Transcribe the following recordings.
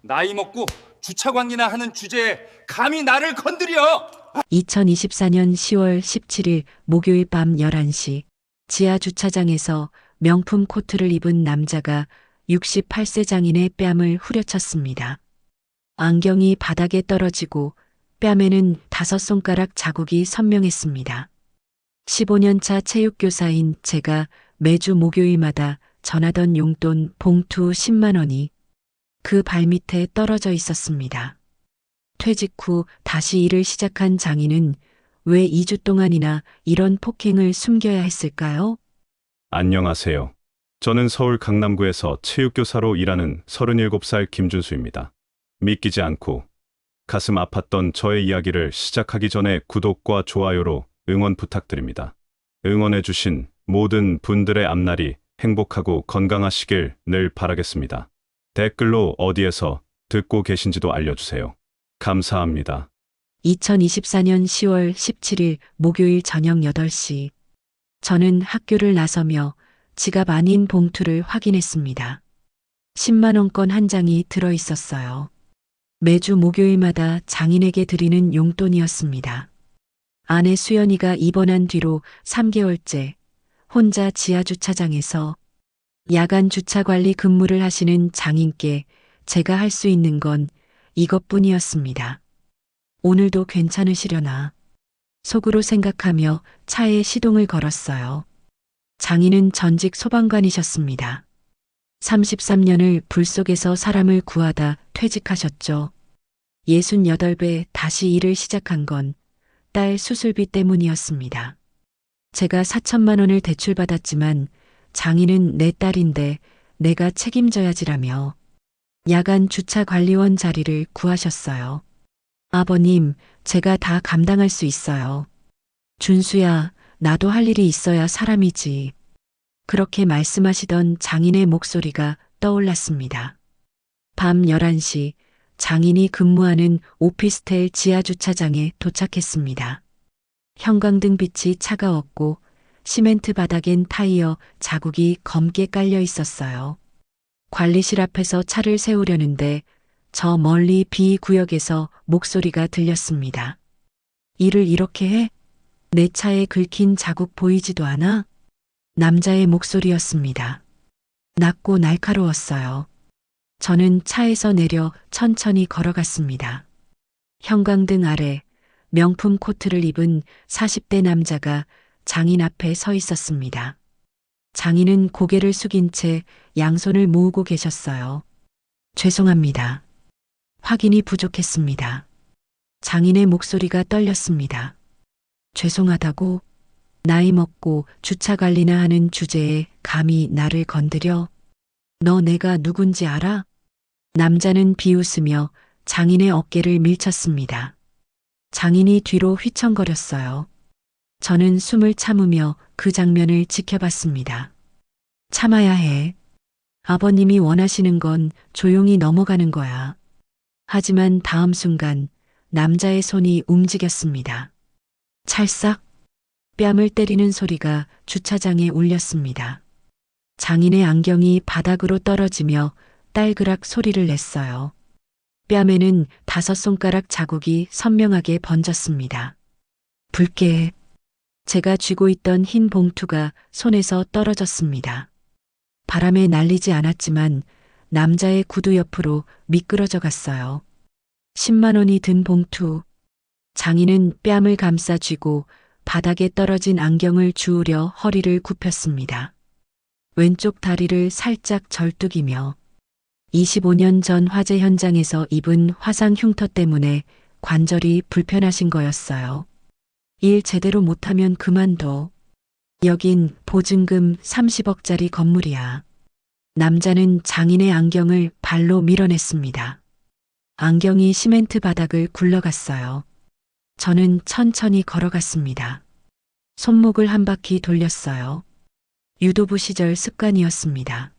나이 먹고 주차관리나 하는 주제에 감히 나를 건드려! 2024년 10월 17일 목요일 밤 11시 지하 주차장에서 명품 코트를 입은 남자가 68세 장인의 뺨을 후려쳤습니다. 안경이 바닥에 떨어지고 뺨에는 5손가락 자국이 선명했습니다. 15년 차 체육교사인 제가 매주 목요일마다 전하던 용돈 봉투 10만 원이 그 발밑에 떨어져 있었습니다. 퇴직 후 다시 일을 시작한 장인은 왜 2주 동안이나 이런 폭행을 숨겨야 했을까요? 안녕하세요. 저는 서울 강남구에서 체육교사로 일하는 37살 김준수입니다. 믿기지 않고 가슴 아팠던 저의 이야기를 시작하기 전에 구독과 좋아요로 응원 부탁드립니다. 응원해주신 모든 분들의 앞날이 행복하고 건강하시길 늘 바라겠습니다. 댓글로 어디에서 듣고 계신지도 알려주세요. 감사합니다. 2024년 10월 17일 목요일 저녁 8시 저는 학교를 나서며 지갑 아닌 봉투를 확인했습니다. 10만 원권 한 장이 들어 있었어요. 매주 목요일마다 장인에게 드리는 용돈이었습니다. 아내 수연이가 입원한 뒤로 3개월째 혼자 지하 주차장에서 야간 주차 관리 근무를 하시는 장인께 제가 할 수 있는 건 이것뿐이었습니다. 오늘도 괜찮으시려나 속으로 생각하며 차에 시동을 걸었어요. 장인은 전직 소방관이셨습니다. 33년을 불 속에서 사람을 구하다 퇴직하셨죠. 68배 다시 일을 시작한 건 딸 수술비 때문이었습니다. 제가 4천만 원을 대출받았지만 장인은 내 딸인데 내가 책임져야지라며 야간 주차 관리원 자리를 구하셨어요. 아버님, 제가 다 감당할 수 있어요. 준수야, 나도 할 일이 있어야 사람이지. 그렇게 말씀하시던 장인의 목소리가 떠올랐습니다. 밤 11시 장인이 근무하는 오피스텔 지하 주차장에 도착했습니다. 형광등 빛이 차가웠고 시멘트 바닥엔 타이어 자국이 검게 깔려 있었어요. 관리실 앞에서 차를 세우려는데 저 멀리 B구역에서 목소리가 들렸습니다. 일을 이렇게 해? 내 차에 긁힌 자국 보이지도 않아? 남자의 목소리였습니다. 낮고 날카로웠어요. 저는 차에서 내려 천천히 걸어갔습니다. 형광등 아래 명품 코트를 입은 40대 남자가 장인 앞에 서 있었습니다. 장인은 고개를 숙인 채 양손을 모으고 계셨어요. 죄송합니다. 확인이 부족했습니다. 장인의 목소리가 떨렸습니다. 죄송하다고? 나이 먹고 주차 관리나 하는 주제에 감히 나를 건드려? 너 내가 누군지 알아? 남자는 비웃으며 장인의 어깨를 밀쳤습니다. 장인이 뒤로 휘청거렸어요. 저는 숨을 참으며 그 장면을 지켜봤습니다. 참아야 해. 아버님이 원하시는 건 조용히 넘어가는 거야. 하지만 다음 순간 남자의 손이 움직였습니다. 찰싹 뺨을 때리는 소리가 주차장에 울렸습니다. 장인의 안경이 바닥으로 떨어지며 딸그락 소리를 냈어요. 뺨에는 5손가락 자국이 선명하게 번졌습니다. 붉게 제가 쥐고 있던 흰 봉투가 손에서 떨어졌습니다. 바람에 날리지 않았지만 남자의 구두 옆으로 미끄러져 갔어요. 10만 원이 든 봉투. 장인은 뺨을 감싸 쥐고 바닥에 떨어진 안경을 주우려 허리를 굽혔습니다. 왼쪽 다리를 살짝 절뚝이며 25년 전 화재 현장에서 입은 화상 흉터 때문에 관절이 불편하신 거였어요. 일 제대로 못하면 그만둬. 여긴 보증금 30억짜리 건물이야. 남자는 장인의 안경을 발로 밀어냈습니다. 안경이 시멘트 바닥을 굴러갔어요. 저는 천천히 걸어갔습니다. 손목을 한 바퀴 돌렸어요. 유도부 시절 습관이었습니다.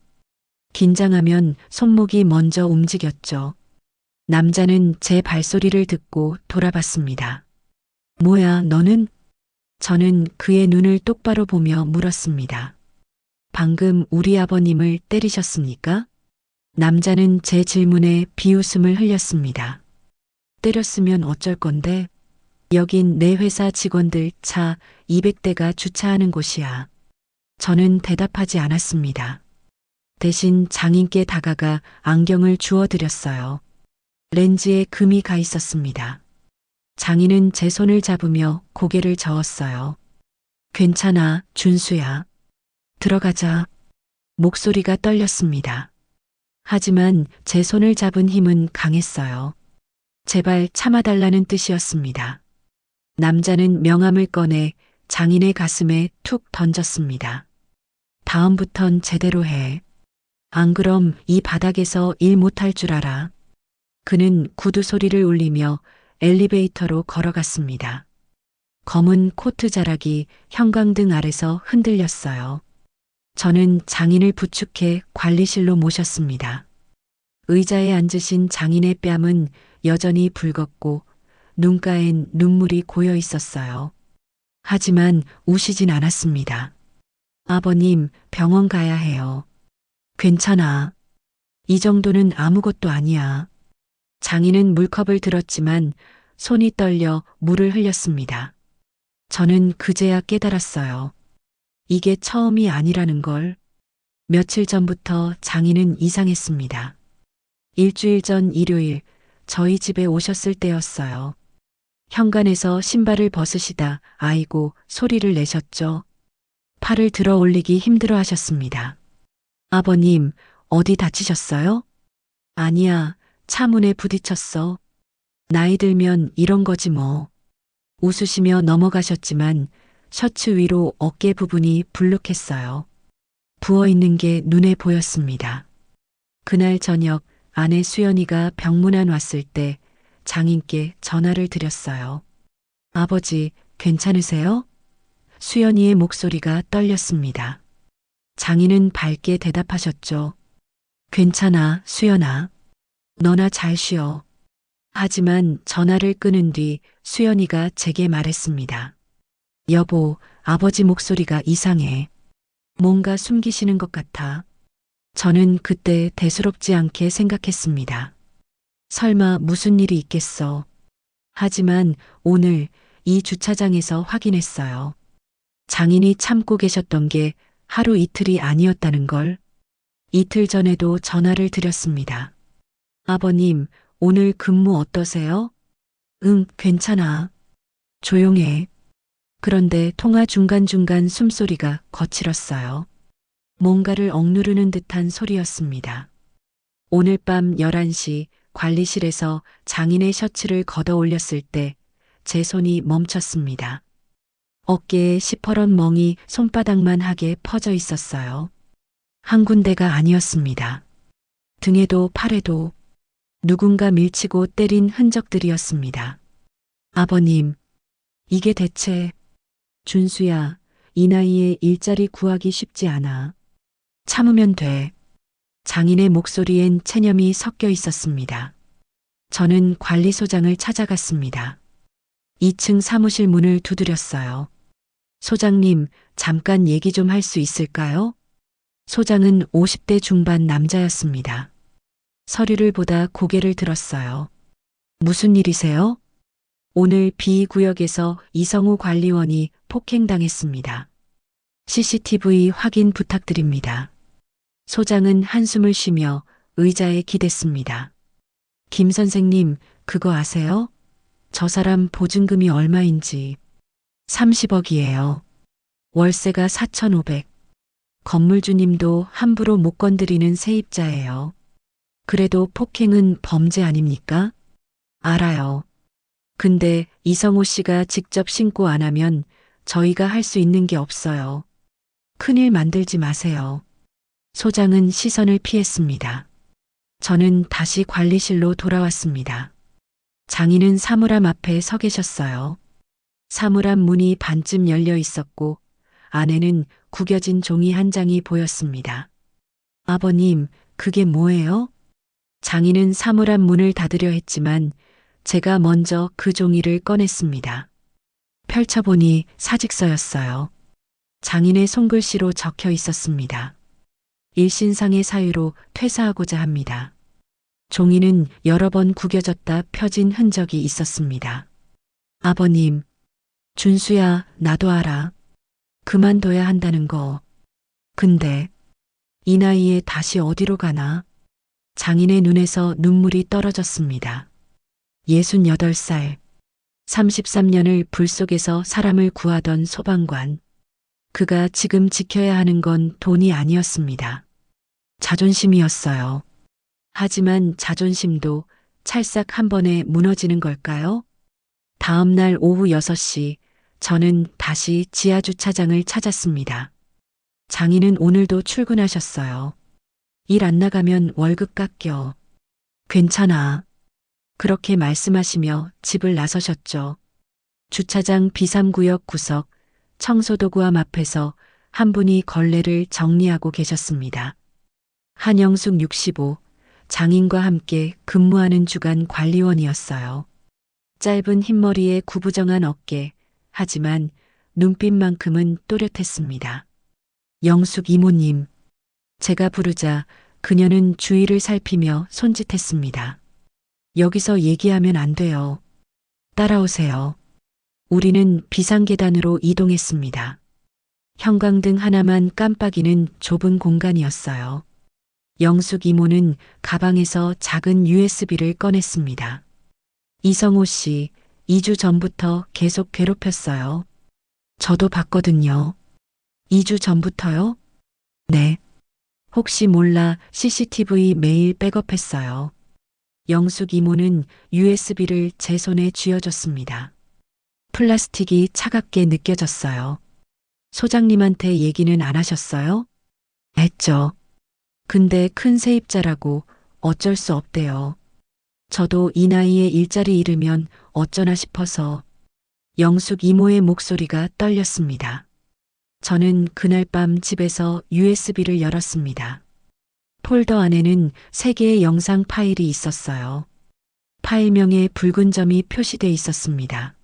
긴장하면 손목이 먼저 움직였죠. 남자는 제 발소리를 듣고 돌아봤습니다. 뭐야, 너는? 저는 그의 눈을 똑바로 보며 물었습니다. 방금 우리 아버님을 때리셨습니까? 남자는 제 질문에 비웃음을 흘렸습니다. 때렸으면 어쩔 건데? 여긴 내 회사 직원들 차 200대가 주차하는 곳이야. 저는 대답하지 않았습니다. 대신 장인께 다가가 안경을 주워드렸어요. 렌즈에 금이 가 있었습니다. 장인은 제 손을 잡으며 고개를 저었어요. 괜찮아, 준수야. 들어가자. 목소리가 떨렸습니다. 하지만 제 손을 잡은 힘은 강했어요. 제발 참아달라는 뜻이었습니다. 남자는 명함을 꺼내 장인의 가슴에 툭 던졌습니다. 다음부턴 제대로 해. 안 그럼 이 바닥에서 일 못할 줄 알아. 그는 구두 소리를 울리며 엘리베이터로 걸어갔습니다. 검은 코트 자락이 형광등 아래서 흔들렸어요. 저는 장인을 부축해 관리실로 모셨습니다. 의자에 앉으신 장인의 뺨은 여전히 붉었고 눈가엔 눈물이 고여 있었어요. 하지만 우시진 않았습니다. 아버님, 병원 가야 해요. 괜찮아. 이 정도는 아무것도 아니야. 장인은 물컵을 들었지만 손이 떨려 물을 흘렸습니다. 저는 그제야 깨달았어요. 이게 처음이 아니라는 걸. 며칠 전부터 장인은 이상했습니다. 일주일 전 일요일 저희 집에 오셨을 때였어요. 현관에서 신발을 벗으시다 아이고 소리를 내셨죠. 팔을 들어 올리기 힘들어 하셨습니다. 아버님, 어디 다치셨어요? 아니야, 차 문에 부딪혔어. 나이 들면 이런 거지 뭐. 웃으시며 넘어가셨지만 셔츠 위로 어깨 부분이 불룩했어요. 부어있는 게 눈에 보였습니다. 그날 저녁 아내 수연이가 병문안 왔을 때 장인께 전화를 드렸어요. 아버지, 괜찮으세요? 수연이의 목소리가 떨렸습니다. 장인은 밝게 대답하셨죠. 괜찮아, 수연아. 너나 잘 쉬어. 하지만 전화를 끊은 뒤 수연이가 제게 말했습니다. 여보, 아버지 목소리가 이상해. 뭔가 숨기시는 것 같아. 저는 그때 대수롭지 않게 생각했습니다. 설마 무슨 일이 있겠어. 하지만 오늘 이 주차장에서 확인했어요. 장인이 참고 계셨던 게 하루 이틀이 아니었다는 걸. 이틀 전에도 전화를 드렸습니다. 아버님, 오늘 근무 어떠세요? 응, 괜찮아. 조용해. 그런데 통화 중간중간 숨소리가 거칠었어요. 뭔가를 억누르는 듯한 소리였습니다. 오늘 밤 11시 관리실에서 장인의 셔츠를 걷어 올렸을 때 제 손이 멈췄습니다. 어깨에 시퍼런 멍이 손바닥만 하게 퍼져 있었어요. 한 군데가 아니었습니다. 등에도 팔에도 누군가 밀치고 때린 흔적들이었습니다. 아버님, 이게 대체... 준수야, 이 나이에 일자리 구하기 쉽지 않아. 참으면 돼. 장인의 목소리엔 체념이 섞여 있었습니다. 저는 관리소장을 찾아갔습니다. 2층 사무실 문을 두드렸어요. 소장님, 잠깐 얘기 좀 할 수 있을까요? 소장은 50대 중반 남자였습니다. 서류를 보다 고개를 들었어요. 무슨 일이세요? 오늘 B구역에서 이성우 관리원이 폭행당했습니다. CCTV 확인 부탁드립니다. 소장은 한숨을 쉬며 의자에 기댔습니다. 김 선생님, 그거 아세요? 저 사람 보증금이 얼마인지. 30억이에요. 월세가 4,500. 건물주님도 함부로 못 건드리는 세입자예요. 그래도 폭행은 범죄 아닙니까? 알아요. 근데 이성우 씨가 직접 신고 안 하면 저희가 할 수 있는 게 없어요. 큰일 만들지 마세요. 소장은 시선을 피했습니다. 저는 다시 관리실로 돌아왔습니다. 장인은 사물함 앞에 서 계셨어요. 사물함 문이 반쯤 열려 있었고 안에는 구겨진 종이 한 장이 보였습니다. 아버님, 그게 뭐예요? 장인은 사물함 문을 닫으려 했지만 제가 먼저 그 종이를 꺼냈습니다. 펼쳐보니 사직서였어요. 장인의 손글씨로 적혀 있었습니다. 일신상의 사유로 퇴사하고자 합니다. 종이는 여러 번 구겨졌다 펴진 흔적이 있었습니다. 아버님, 준수야, 나도 알아. 그만둬야 한다는 거. 근데 이 나이에 다시 어디로 가나? 장인의 눈에서 눈물이 떨어졌습니다. 68살, 33년을 불 속에서 사람을 구하던 소방관. 그가 지금 지켜야 하는 건 돈이 아니었습니다. 자존심이었어요. 하지만 자존심도 찰싹 한 번에 무너지는 걸까요? 다음 날 오후 6시, 저는 다시 지하주차장을 찾았습니다. 장인은 오늘도 출근하셨어요. 일 안 나가면 월급 깎여. 괜찮아. 그렇게 말씀하시며 집을 나서셨죠. 주차장 비삼구역 구석 청소도구함 앞에서 한 분이 걸레를 정리하고 계셨습니다. 한영숙 65, 장인과 함께 근무하는 주간 관리원이었어요. 짧은 흰머리에 구부정한 어깨, 하지만 눈빛만큼은 또렷했습니다. 영숙 이모님. 제가 부르자 그녀는 주위를 살피며 손짓했습니다. 여기서 얘기하면 안 돼요. 따라오세요. 우리는 비상계단으로 이동했습니다. 형광등 하나만 깜빡이는 좁은 공간이었어요. 영숙 이모는 가방에서 작은 USB를 꺼냈습니다. 이성호 씨, 2주 전부터 계속 괴롭혔어요. 저도 봤거든요. 2주 전부터요? 네. 혹시 몰라 CCTV 매일 백업했어요. 영숙 이모는 USB를 제 손에 쥐어줬습니다. 플라스틱이 차갑게 느껴졌어요. 소장님한테 얘기는 안 하셨어요? 했죠. 근데 큰 세입자라고 어쩔 수 없대요. 저도 이 나이에 일자리 잃으면 어쩌나 싶어서. 영숙 이모의 목소리가 떨렸습니다. 저는 그날 밤 집에서 USB를 열었습니다. 폴더 안에는 3개의 영상 파일이 있었어요. 파일명에 붉은 점이 표시돼 있었습니다.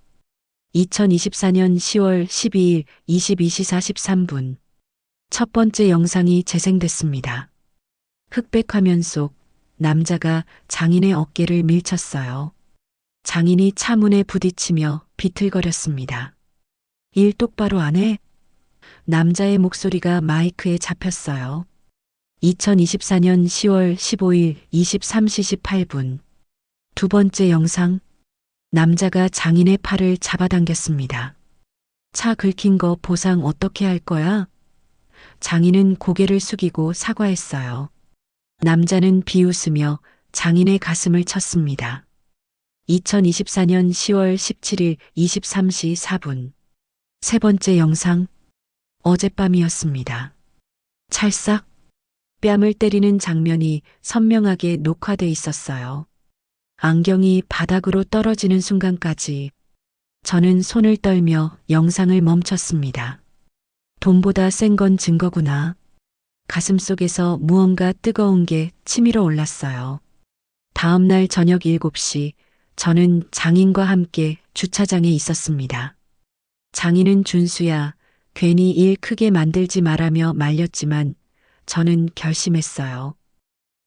2024년 10월 12일 22시 43분. 첫 번째 영상이 재생됐습니다. 흑백 화면 속 남자가 장인의 어깨를 밀쳤어요. 장인이 차문에 부딪히며 비틀거렸습니다. 일 똑바로 안 해? 남자의 목소리가 마이크에 잡혔어요. 2024년 10월 15일 23시 18분. 두 번째 영상. 남자가 장인의 팔을 잡아당겼습니다. 차 긁힌 거 보상 어떻게 할 거야? 장인은 고개를 숙이고 사과했어요. 남자는 비웃으며 장인의 가슴을 쳤습니다. 2024년 10월 17일 23시 4분. 세 번째 영상. 어젯밤이었습니다. 찰싹 뺨을 때리는 장면이 선명하게 녹화돼 있었어요. 안경이 바닥으로 떨어지는 순간까지 저는 손을 떨며 영상을 멈췄습니다. 돈보다 센 건 증거구나. 가슴속에서 무언가 뜨거운 게 치밀어 올랐어요. 다음 날 저녁 7시 저는 장인과 함께 주차장에 있었습니다. 장인은 준수야, 괜히 일 크게 만들지 말라며 말렸지만 저는 결심했어요.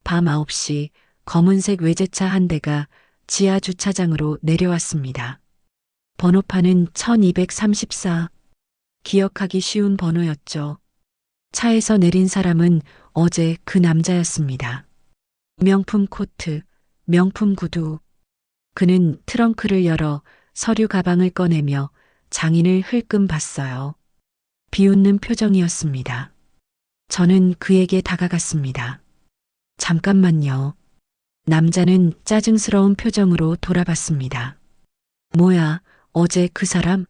밤 9시 검은색 외제차 한 대가 지하 주차장으로 내려왔습니다. 번호판은 1234. 기억하기 쉬운 번호였죠. 차에서 내린 사람은 어제 그 남자였습니다. 명품 코트, 명품 구두. 그는 트렁크를 열어 서류 가방을 꺼내며 장인을 흘끔 봤어요. 비웃는 표정이었습니다. 저는 그에게 다가갔습니다. 잠깐만요. 남자는 짜증스러운 표정으로 돌아봤습니다. 뭐야, 어제 그 사람?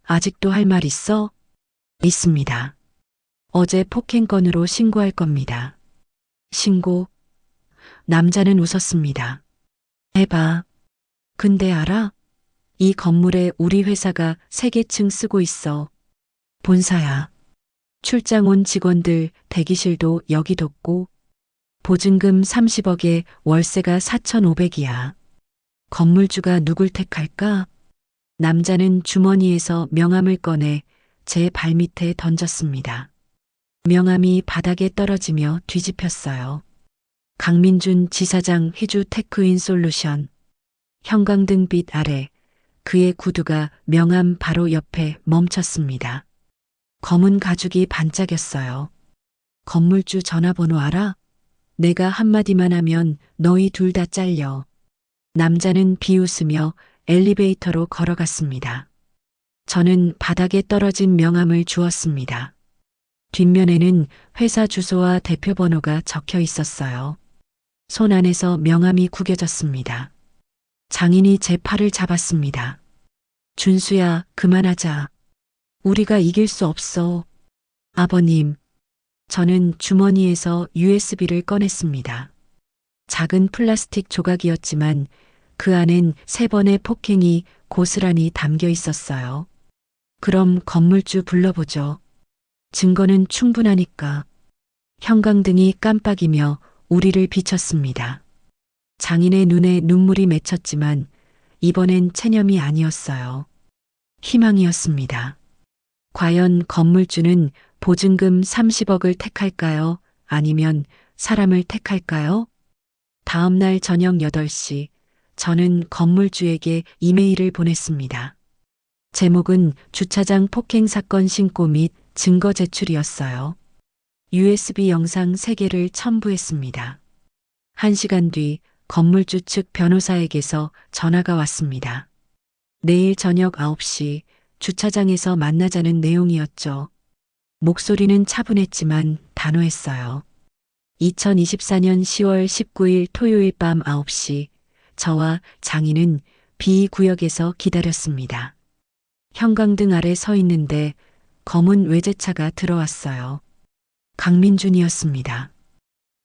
아직도 할 말 있어? 있습니다. 어제 폭행건으로 신고할 겁니다. 신고? 남자는 웃었습니다. 해봐. 근데 알아? 이 건물에 우리 회사가 3개층 쓰고 있어. 본사야. 출장 온 직원들 대기실도 여기 뒀고 보증금 30억에 월세가 4,500이야. 건물주가 누굴 택할까? 남자는 주머니에서 명함을 꺼내 제 발밑에 던졌습니다. 명함이 바닥에 떨어지며 뒤집혔어요. 강민준 지사장 해주 테크인 솔루션. 형광등빛 아래 그의 구두가 명함 바로 옆에 멈췄습니다. 검은 가죽이 반짝였어요. 건물주 전화번호 알아? 내가 한마디만 하면 너희 둘 다 잘려. 남자는 비웃으며 엘리베이터로 걸어갔습니다. 저는 바닥에 떨어진 명함을 주었습니다. 뒷면에는 회사 주소와 대표 번호가 적혀 있었어요. 손 안에서 명함이 구겨졌습니다. 장인이 제 팔을 잡았습니다. 준수야, 그만하자. 우리가 이길 수 없어. 아버님. 저는 주머니에서 USB를 꺼냈습니다. 작은 플라스틱 조각이었지만 그 안엔 3번의 폭행이 고스란히 담겨 있었어요. 그럼 건물주 불러보죠. 증거는 충분하니까. 형광등이 깜빡이며 우리를 비췄습니다. 장인의 눈에 눈물이 맺혔지만 이번엔 체념이 아니었어요. 희망이었습니다. 과연 건물주는 보증금 30억을 택할까요? 아니면 사람을 택할까요? 다음 날 저녁 8시, 저는 건물주에게 이메일을 보냈습니다. 제목은 주차장 폭행 사건 신고 및 증거 제출이었어요. USB 영상 3개를 첨부했습니다. 1시간 뒤 건물주 측 변호사에게서 전화가 왔습니다. 내일 저녁 9시 주차장에서 만나자는 내용이었죠. 목소리는 차분했지만 단호했어요. 2024년 10월 19일 토요일 밤 9시 저와 장인은 B구역에서 기다렸습니다. 형광등 아래 서 있는데 검은 외제차가 들어왔어요. 강민준이었습니다.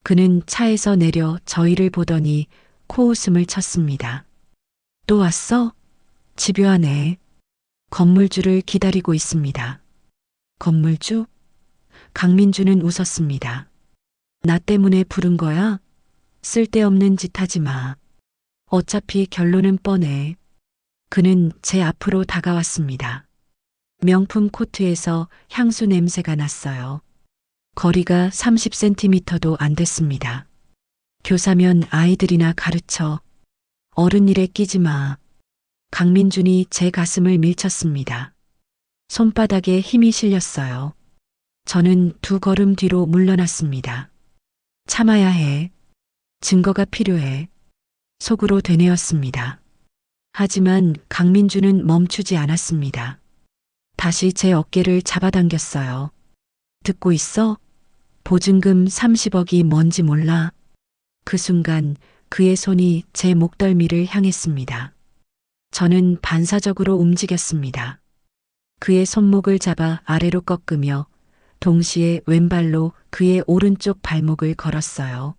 그는 차에서 내려 저희를 보더니 코웃음을 쳤습니다. 또 왔어? 집요하네. 건물주를 기다리고 있습니다. 건물주? 강민준은 웃었습니다. 나 때문에 부른 거야? 쓸데없는 짓 하지 마. 어차피 결론은 뻔해. 그는 제 앞으로 다가왔습니다. 명품 코트에서 향수 냄새가 났어요. 거리가 30cm도 안 됐습니다. 교사면 아이들이나 가르쳐. 어른 일에 끼지 마. 강민준이 제 가슴을 밀쳤습니다. 손바닥에 힘이 실렸어요. 저는 2걸음 뒤로 물러났습니다. 참아야 해. 증거가 필요해. 속으로 되뇌었습니다. 하지만 강민준은 멈추지 않았습니다. 다시 제 어깨를 잡아당겼어요. 듣고 있어? 보증금 30억이 뭔지 몰라. 그 순간 그의 손이 제 목덜미를 향했습니다. 저는 반사적으로 움직였습니다. 그의 손목을 잡아 아래로 꺾으며 동시에 왼발로 그의 오른쪽 발목을 걸었어요.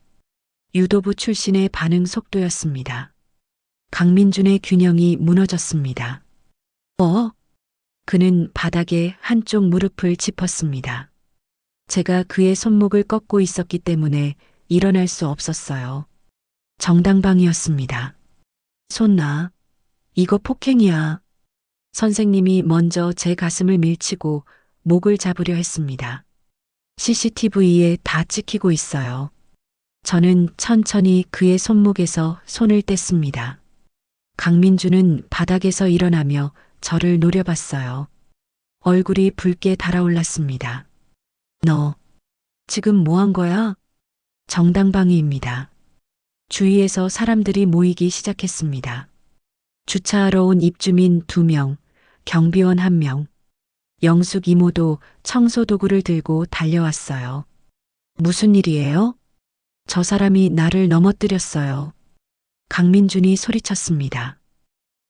유도부 출신의 반응 속도였습니다. 강민준의 균형이 무너졌습니다. 그는 바닥에 한쪽 무릎을 짚었습니다. 제가 그의 손목을 꺾고 있었기 때문에 일어날 수 없었어요. 정당방위였습니다. 손 놔. 이거 폭행이야. 선생님이 먼저 제 가슴을 밀치고 목을 잡으려 했습니다. CCTV에 다 찍히고 있어요. 저는 천천히 그의 손목에서 손을 뗐습니다. 강민준은 바닥에서 일어나며 저를 노려봤어요. 얼굴이 붉게 달아올랐습니다. 너 지금 뭐 한 거야? 정당방위입니다. 주위에서 사람들이 모이기 시작했습니다. 주차하러 온 입주민 2명, 경비원 1명, 영숙 이모도 청소도구를 들고 달려왔어요. 무슨 일이에요? 저 사람이 나를 넘어뜨렸어요. 강민준이 소리쳤습니다.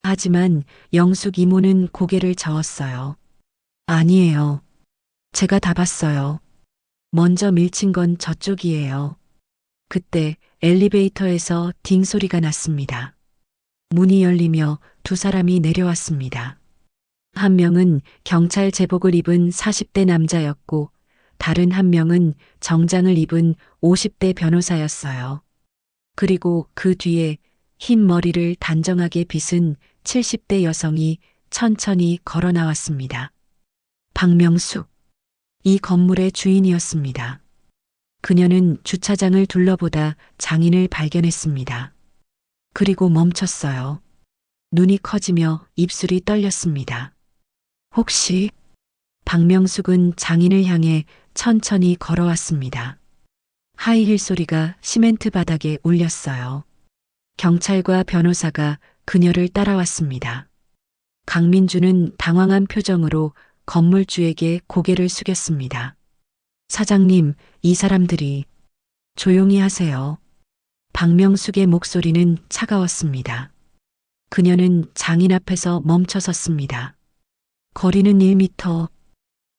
하지만 영숙 이모는 고개를 저었어요. 아니에요. 제가 다 봤어요. 먼저 밀친 건 저쪽이에요. 그때 엘리베이터에서 딩 소리가 났습니다. 문이 열리며 2 사람이 내려왔습니다. 한 명은 경찰 제복을 입은 40대 남자였고 다른 한 명은 정장을 입은 50대 변호사였어요. 그리고 그 뒤에 흰 머리를 단정하게 빗은 70대 여성이 천천히 걸어 나왔습니다. 박명숙. 이 건물의 주인이었습니다. 그녀는 주차장을 둘러보다 장인을 발견했습니다. 그리고 멈췄어요. 눈이 커지며 입술이 떨렸습니다. 혹시? 박명숙은 장인을 향해 천천히 걸어왔습니다. 하이힐 소리가 시멘트 바닥에 울렸어요. 경찰과 변호사가 그녀를 따라왔습니다. 강민주는 당황한 표정으로 건물주에게 고개를 숙였습니다. 사장님, 이 사람들이 조용히 하세요. 박명숙의 목소리는 차가웠습니다. 그녀는 장인 앞에서 멈춰 섰습니다. 거리는 1미터.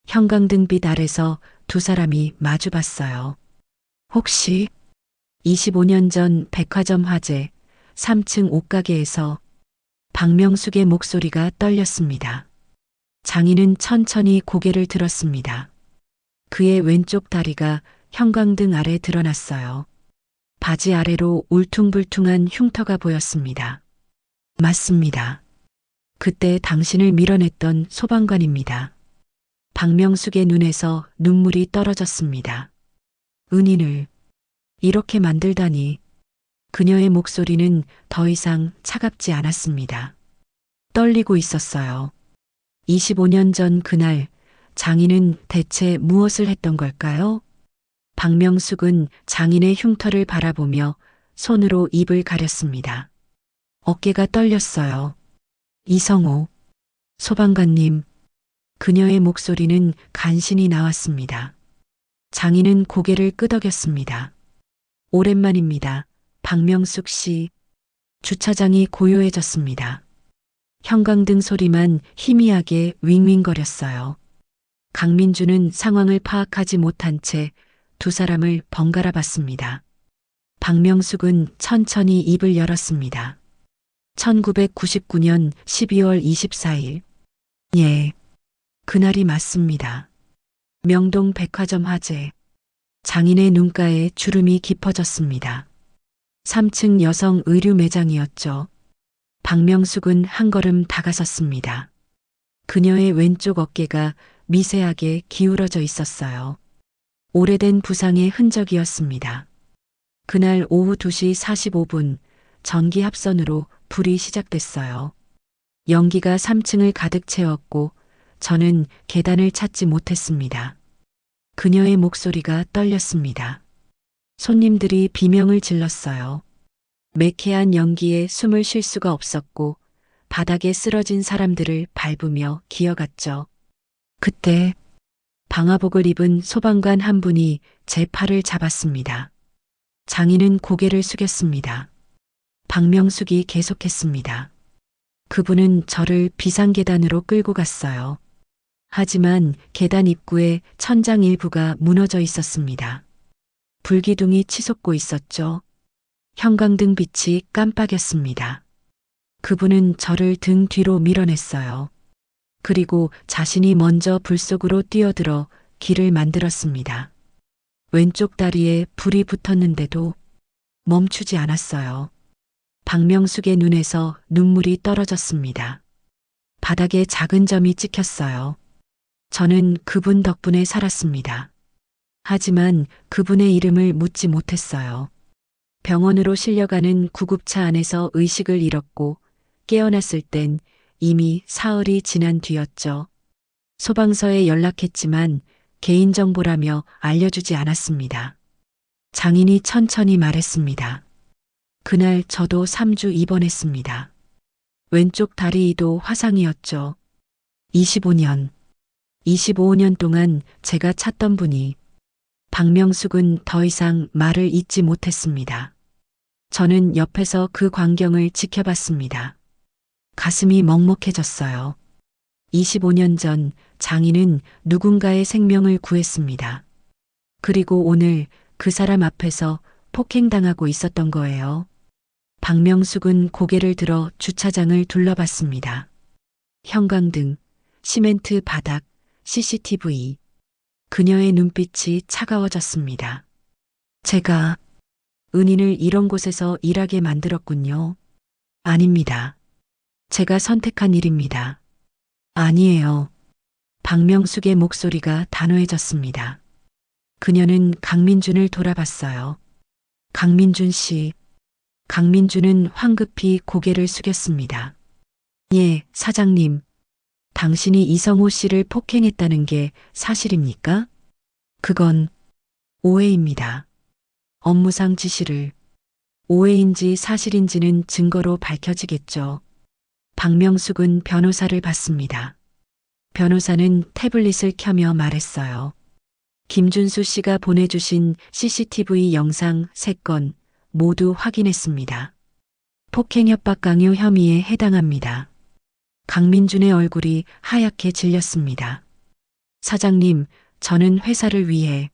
형광등빛 아래서 두 사람이 마주봤어요. 혹시 25년 전 백화점 화재 3층 옷가게에서 박명숙의 목소리가 떨렸습니다. 장인은 천천히 고개를 들었습니다. 그의 왼쪽 다리가 형광등 아래 드러났어요. 바지 아래로 울퉁불퉁한 흉터가 보였습니다. 맞습니다. 그때 당신을 밀어냈던 소방관입니다. 박명숙의 눈에서 눈물이 떨어졌습니다. 은인을 이렇게 만들다니. 그녀의 목소리는 더 이상 차갑지 않았습니다. 떨리고 있었어요. 25년 전 그날 장인은 대체 무엇을 했던 걸까요? 박명숙은 장인의 흉터를 바라보며 손으로 입을 가렸습니다. 어깨가 떨렸어요. 이성호, 소방관님. 그녀의 목소리는 간신히 나왔습니다. 장인은 고개를 끄덕였습니다. 오랜만입니다. 박명숙 씨. 주차장이 고요해졌습니다. 형광등 소리만 희미하게 윙윙거렸어요. 강민주는 상황을 파악하지 못한 채 두 사람을 번갈아 봤습니다. 박명숙은 천천히 입을 열었습니다. 1999년 12월 24일. 예, 그날이 맞습니다. 명동 백화점 화재. 장인의 눈가에 주름이 깊어졌습니다. 3층 여성 의류 매장이었죠. 박명숙은 한 걸음 다가섰습니다. 그녀의 왼쪽 어깨가 미세하게 기울어져 있었어요. 오래된 부상의 흔적이었습니다. 그날 오후 2시 45분 전기 합선으로 불이 시작됐어요. 연기가 3층을 가득 채웠고 저는 계단을 찾지 못했습니다. 그녀의 목소리가 떨렸습니다. 손님들이 비명을 질렀어요. 매캐한 연기에 숨을 쉴 수가 없었고 바닥에 쓰러진 사람들을 밟으며 기어갔죠. 그때 방화복을 입은 소방관 한 분이 제 팔을 잡았습니다. 장인은 고개를 숙였습니다. 박명숙이 계속했습니다. 그분은 저를 비상계단으로 끌고 갔어요. 하지만 계단 입구에 천장 일부가 무너져 있었습니다. 불기둥이 치솟고 있었죠. 형광등 빛이 깜빡였습니다. 그분은 저를 등 뒤로 밀어냈어요. 그리고 자신이 먼저 불 속으로 뛰어들어 길을 만들었습니다. 왼쪽 다리에 불이 붙었는데도 멈추지 않았어요. 박명숙의 눈에서 눈물이 떨어졌습니다. 바닥에 작은 점이 찍혔어요. 저는 그분 덕분에 살았습니다. 하지만 그분의 이름을 묻지 못했어요. 병원으로 실려가는 구급차 안에서 의식을 잃었고 깨어났을 땐 이미 사흘이 지난 뒤였죠. 소방서에 연락했지만 개인정보라며 알려주지 않았습니다. 장인이 천천히 말했습니다. 그날 저도 3주 입원했습니다. 왼쪽 다리도 화상이었죠. 25년 동안 제가 찾던 분이. 박명숙은 더 이상 말을 잇지 못했습니다. 저는 옆에서 그 광경을 지켜봤습니다. 가슴이 먹먹해졌어요. 25년 전 장인은 누군가의 생명을 구했습니다. 그리고 오늘 그 사람 앞에서 폭행당하고 있었던 거예요. 박명숙은 고개를 들어 주차장을 둘러봤습니다. 형광등, 시멘트 바닥, CCTV. 그녀의 눈빛이 차가워졌습니다. 제가 은인을 이런 곳에서 일하게 만들었군요. 아닙니다. 제가 선택한 일입니다. 아니에요. 박명숙의 목소리가 단호해졌습니다. 그녀는 강민준을 돌아봤어요. 강민준 씨. 강민준은 황급히 고개를 숙였습니다. 예, 사장님. 당신이 이성호 씨를 폭행했다는 게 사실입니까? 그건 오해입니다. 업무상 지시를. 오해인지 사실인지는 증거로 밝혀지겠죠. 박명숙은 변호사를 봤습니다. 변호사는 태블릿을 켜며 말했어요. 김준수 씨가 보내주신 CCTV 영상 3건 모두 확인했습니다. 폭행 협박 강요 혐의에 해당합니다. 강민준의 얼굴이 하얗게 질렸습니다. 사장님, 저는 회사를 위해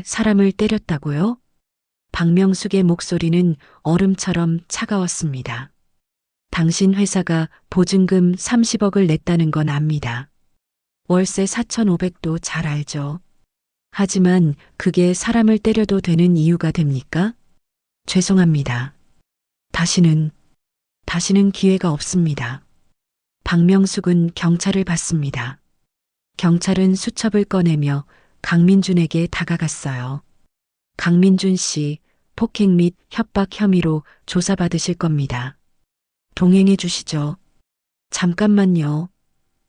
사람을 때렸다고요? 박명숙의 목소리는 얼음처럼 차가웠습니다. 당신 회사가 보증금 30억을 냈다는 건 압니다. 월세 4,500도 잘 알죠. 하지만 그게 사람을 때려도 되는 이유가 됩니까? 죄송합니다. 다시는 기회가 없습니다. 박명숙은 경찰을 받습니다. 경찰은 수첩을 꺼내며 강민준에게 다가갔어요. 강민준 씨, 폭행 및 협박 혐의로 조사받으실 겁니다. 동행해 주시죠. 잠깐만요.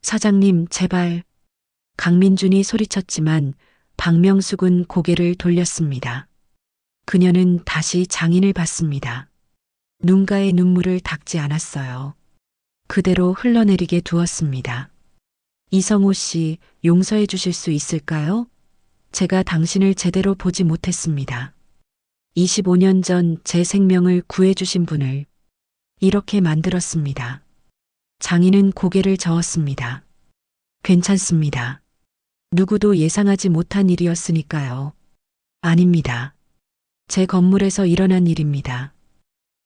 사장님, 제발. 강민준이 소리쳤지만 박명숙은 고개를 돌렸습니다. 그녀는 다시 장인을 봤습니다. 눈가에 눈물을 닦지 않았어요. 그대로 흘러내리게 두었습니다. 이성호 씨, 용서해 주실 수 있을까요? 제가 당신을 제대로 보지 못했습니다. 25년 전 제 생명을 구해주신 분을 이렇게 만들었습니다. 장인은 고개를 저었습니다. 괜찮습니다. 누구도 예상하지 못한 일이었으니까요. 아닙니다. 제 건물에서 일어난 일입니다.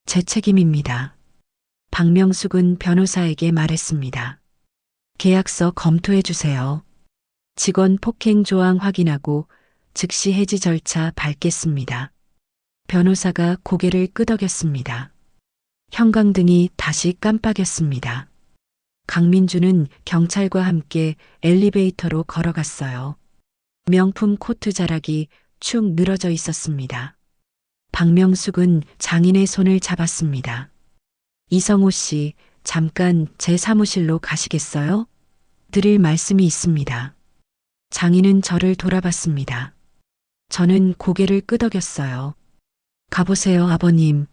제 책임입니다. 박명숙은 변호사에게 말했습니다. 계약서 검토해 주세요. 직원 폭행 조항 확인하고 즉시 해지 절차 밟겠습니다. 변호사가 고개를 끄덕였습니다. 형광등이 다시 깜빡였습니다. 강민주는 경찰과 함께 엘리베이터로 걸어갔어요. 명품 코트 자락이 축 늘어져 있었습니다. 박명숙은 장인의 손을 잡았습니다. 이성호 씨, 잠깐 제 사무실로 가시겠어요? 드릴 말씀이 있습니다. 장인은 저를 돌아봤습니다. 저는 고개를 끄덕였어요. 가보세요, 아버님.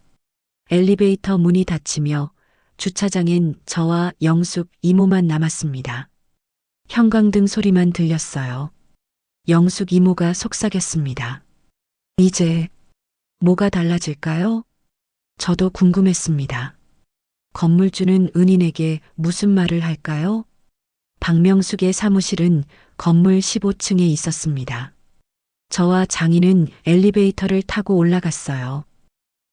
엘리베이터 문이 닫히며 주차장엔 저와 영숙 이모만 남았습니다. 형광등 소리만 들렸어요. 영숙 이모가 속삭였습니다. 이제 뭐가 달라질까요? 저도 궁금했습니다. 건물주는 은인에게 무슨 말을 할까요? 박명숙의 사무실은 건물 15층에 있었습니다. 저와 장인은 엘리베이터를 타고 올라갔어요.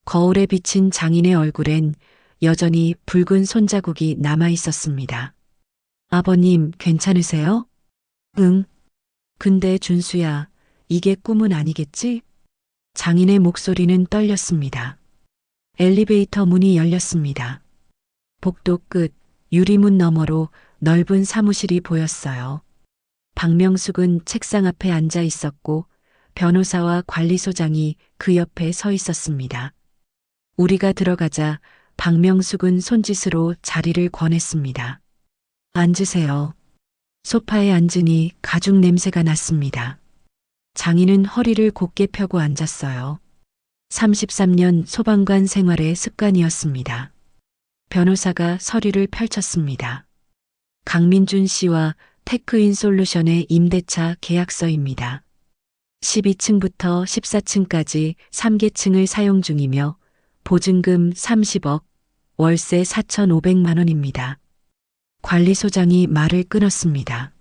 거울에 비친 장인의 얼굴엔 여전히 붉은 손자국이 남아 있었습니다. 아버님, 괜찮으세요? 응. 근데 준수야, 이게 꿈은 아니겠지? 장인의 목소리는 떨렸습니다. 엘리베이터 문이 열렸습니다. 복도 끝 유리문 너머로 넓은 사무실이 보였어요. 박명숙은 책상 앞에 앉아 있었고 변호사와 관리소장이 그 옆에 서 있었습니다. 우리가 들어가자 박명숙은 손짓으로 자리를 권했습니다. 앉으세요. 소파에 앉으니 가죽 냄새가 났습니다. 장인은 허리를 곧게 펴고 앉았어요. 33년 소방관 생활의 습관이었습니다. 변호사가 서류를 펼쳤습니다. 강민준 씨와 테크인솔루션의 임대차 계약서입니다. 12층부터 14층까지 3계층을 사용 중이며 보증금 30억, 월세 4,500만 원입니다. 관리소장이 말을 끊었습니다.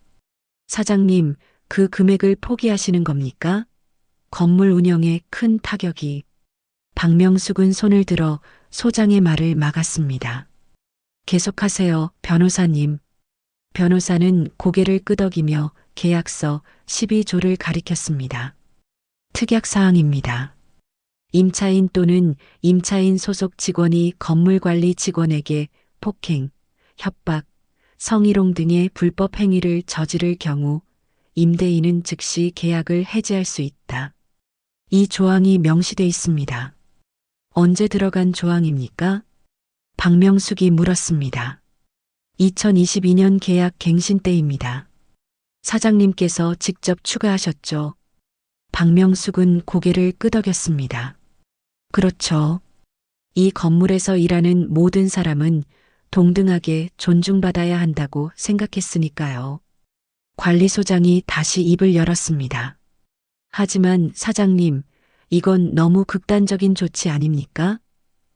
사장님, 그 금액을 포기하시는 겁니까? 건물 운영에 큰 타격이. 박명숙은 손을 들어 소장의 말을 막았습니다. 계속하세요, 변호사님. 변호사는 고개를 끄덕이며 계약서 12조를 가리켰습니다. 특약사항입니다. 임차인 또는 임차인 소속 직원이 건물관리 직원에게 폭행, 협박, 성희롱 등의 불법 행위를 저지를 경우 임대인은 즉시 계약을 해지할 수 있다. 이 조항이 명시돼 있습니다. 언제 들어간 조항입니까? 박명숙이 물었습니다. 2022년 계약 갱신 때입니다. 사장님께서 직접 추가하셨죠. 박명숙은 고개를 끄덕였습니다. 그렇죠. 이 건물에서 일하는 모든 사람은 동등하게 존중받아야 한다고 생각했으니까요. 관리소장이 다시 입을 열었습니다. 하지만 사장님, 이건 너무 극단적인 조치 아닙니까?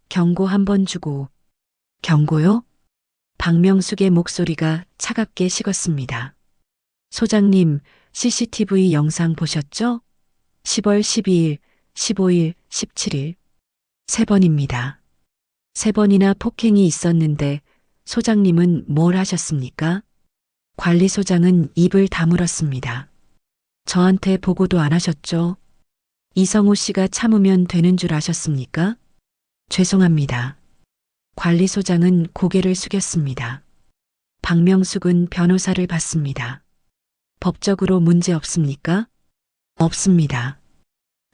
경고 한 번 주고. 경고요? 박명숙의 목소리가 차갑게 식었습니다. 소장님, CCTV 영상 보셨죠? 10월 12일, 15일, 17일. 3번입니다. 3번이나 폭행이 있었는데 소장님은 뭘 하셨습니까? 관리소장은 입을 다물었습니다. 저한테 보고도 안 하셨죠? 이성우 씨가 참으면 되는 줄 아셨습니까? 죄송합니다. 관리소장은 고개를 숙였습니다. 박명숙은 변호사를 받습니다. 법적으로 문제 없습니까? 없습니다.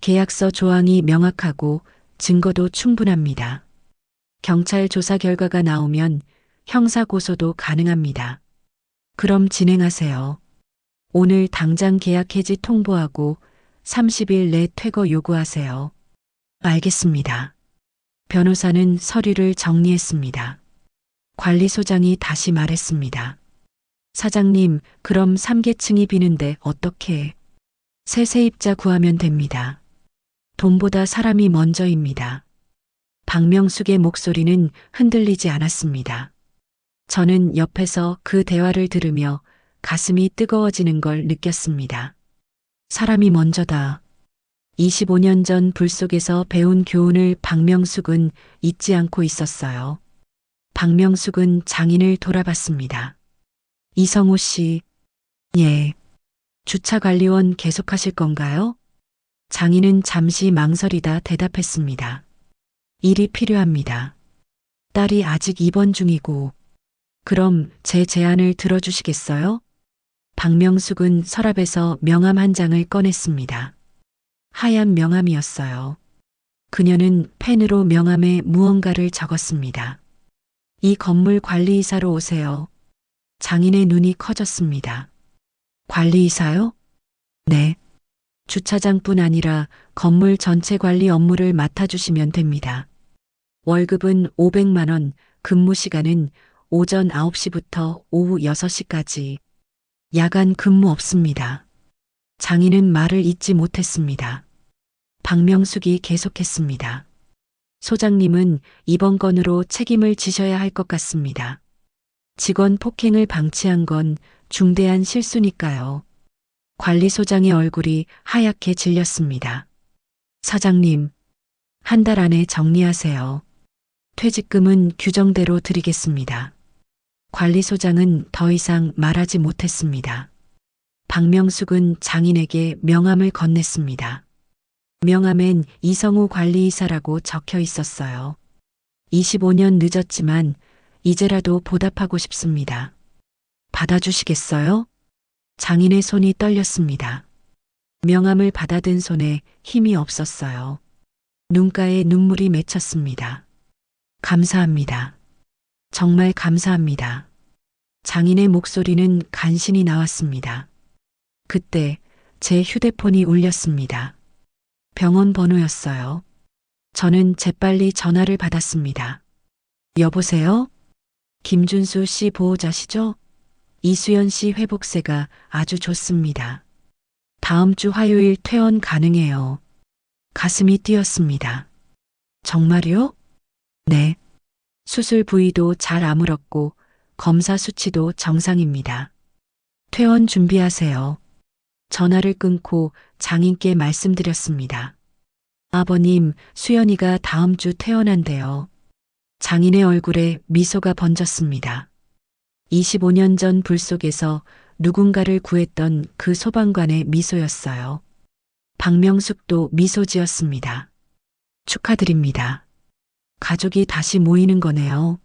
계약서 조항이 명확하고 증거도 충분합니다. 경찰 조사 결과가 나오면 형사고소도 가능합니다. 그럼 진행하세요. 오늘 당장 계약 해지 통보하고 30일 내 퇴거 요구하세요. 알겠습니다. 변호사는 서류를 정리했습니다. 관리소장이 다시 말했습니다. 사장님, 그럼 3계층이 비는데 어떻게? 새 세입자 구하면 됩니다. 돈보다 사람이 먼저입니다. 박명숙의 목소리는 흔들리지 않았습니다. 저는 옆에서 그 대화를 들으며 가슴이 뜨거워지는 걸 느꼈습니다. 사람이 먼저다. 25년 전 불 속에서 배운 교훈을 박명숙은 잊지 않고 있었어요. 박명숙은 장인을 돌아봤습니다. 이성우 씨, 예. 주차관리원 계속하실 건가요? 장인은 잠시 망설이다 대답했습니다. 일이 필요합니다. 딸이 아직 입원 중이고. 그럼 제 제안을 들어주시겠어요? 박명숙은 서랍에서 명함 한 장을 꺼냈습니다. 하얀 명함이었어요. 그녀는 펜으로 명함에 무언가를 적었습니다. 이 건물 관리이사로 오세요. 장인의 눈이 커졌습니다. 관리이사요? 네. 주차장뿐 아니라 건물 전체 관리 업무를 맡아주시면 됩니다. 월급은 500만 원, 근무 시간은 오전 9시부터 오후 6시까지. 야간 근무 없습니다. 장인은 말을 잇지 못했습니다. 박명숙이 계속했습니다. 소장님은 이번 건으로 책임을 지셔야 할 것 같습니다. 직원 폭행을 방치한 건 중대한 실수니까요. 관리소장의 얼굴이 하얗게 질렸습니다. 사장님, 한 달 안에 정리하세요. 퇴직금은 규정대로 드리겠습니다. 관리소장은 더 이상 말하지 못했습니다. 박명숙은 장인에게 명함을 건넸습니다. 명함엔 이성우 관리이사라고 적혀 있었어요. 25년 늦었지만 이제라도 보답하고 싶습니다. 받아주시겠어요? 장인의 손이 떨렸습니다. 명함을 받아든 손에 힘이 없었어요. 눈가에 눈물이 맺혔습니다. 감사합니다. 정말 감사합니다. 장인의 목소리는 간신히 나왔습니다. 그때 제 휴대폰이 울렸습니다. 병원 번호였어요. 저는 재빨리 전화를 받았습니다. 여보세요? 김준수 씨 보호자시죠? 이수연 씨 회복세가 아주 좋습니다. 다음 주 화요일 퇴원 가능해요. 가슴이 뛰었습니다. 정말요? 네. 수술 부위도 잘 아물었고 검사 수치도 정상입니다. 퇴원 준비하세요. 전화를 끊고 장인께 말씀드렸습니다. 아버님, 수연이가 다음 주 퇴원한대요. 장인의 얼굴에 미소가 번졌습니다. 25년 전 불 속에서 누군가를 구했던 그 소방관의 미소였어요. 박명숙도 미소 지었습니다. 축하드립니다. 가족이 다시 모이는 거네요.